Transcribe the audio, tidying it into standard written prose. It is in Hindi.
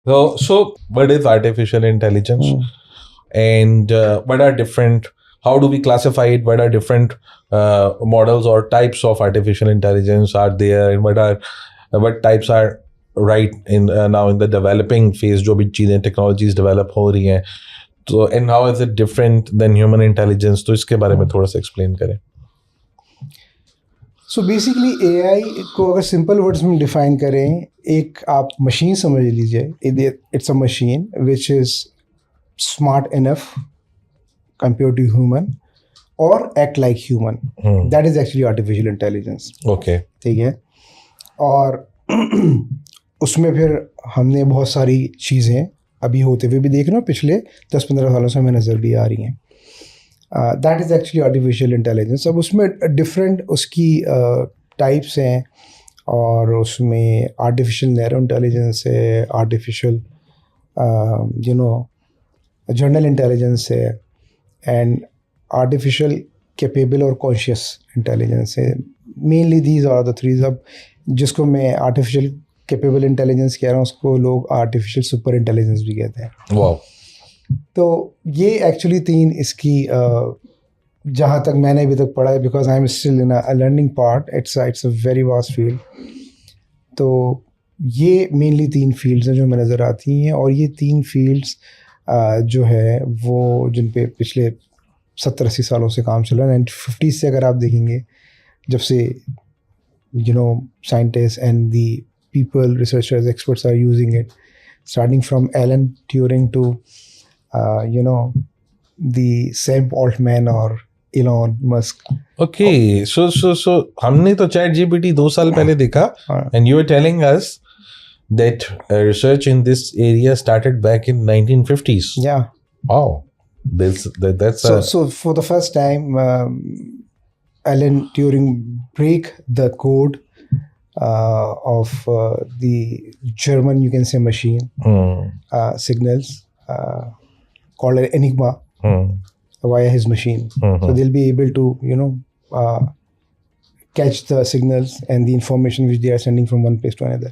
So what is artificial intelligence, and what are different? How do we classify it? What are different models or types of artificial intelligence are there, and what types are right in now in the developing phase? जो भी चीजें technologies develop हो रही हैं, तो and how is it different than human intelligence? तो इसके बारे में थोड़ा सा explain करें. सो बेसिकली AI को अगर सिंपल वर्ड्स में डिफाइन करें, एक आप मशीन समझ लीजिए. It's a machine which is smart enough compare to human और act like human. That is actually artificial intelligence. Okay. ठीक है. और उसमें फिर हमने बहुत सारी चीज़ें अभी होते हुए भी देख रहे हो, पिछले 10-15 सालों से हमें नज़र भी आ रही हैं. That is actually artificial intelligence. अब उसमें डिफरेंट उसकी टाइप्स हैं, और उसमें आर्टिफिशियल नैरो इंटेलिजेंस है, आर्टिफिशियल जनरल इंटेलिजेंस है, एंड आर्टिफिशियल कैपेबल और कॉन्शियस इंटेलिजेंस है. Mainly these are the threes. अब जिसको मैं आर्टिफिशियल कैपेबल इंटेलिजेंस कह रहा हूँ, उसको लोग आर्टिफिशियल सुपर इंटेलिजेंस भी कहते हैं. वाह. तो ये एक्चुअली तीन इसकी जहाँ तक मैंने अभी तक पढ़ा है, because I am still in a learning part. It's a very vast field. तो ये मेनली तीन फील्ड्स हैं जो हमें नज़र आती हैं, और ये तीन फील्ड्स जो है वो जिन पे पिछले 70-80 सालों से काम चल रहा है. 1950s से अगर आप देखेंगे, जब से scientist and the people, researchers, experts are using it, starting from Alan Turing to the Sam Altman or Elon Musk. Okay, so हमने तो ChatGPT 2 साल पहले देखा, and you were telling us that research in this area started back in 1950s. Yeah. Wow, that's so for the first time, Alan Turing break the code of the German, you can say, machine signals. Called an Enigma via his machine. So they'll be able to, catch the signals and the information which they are sending from one place to another.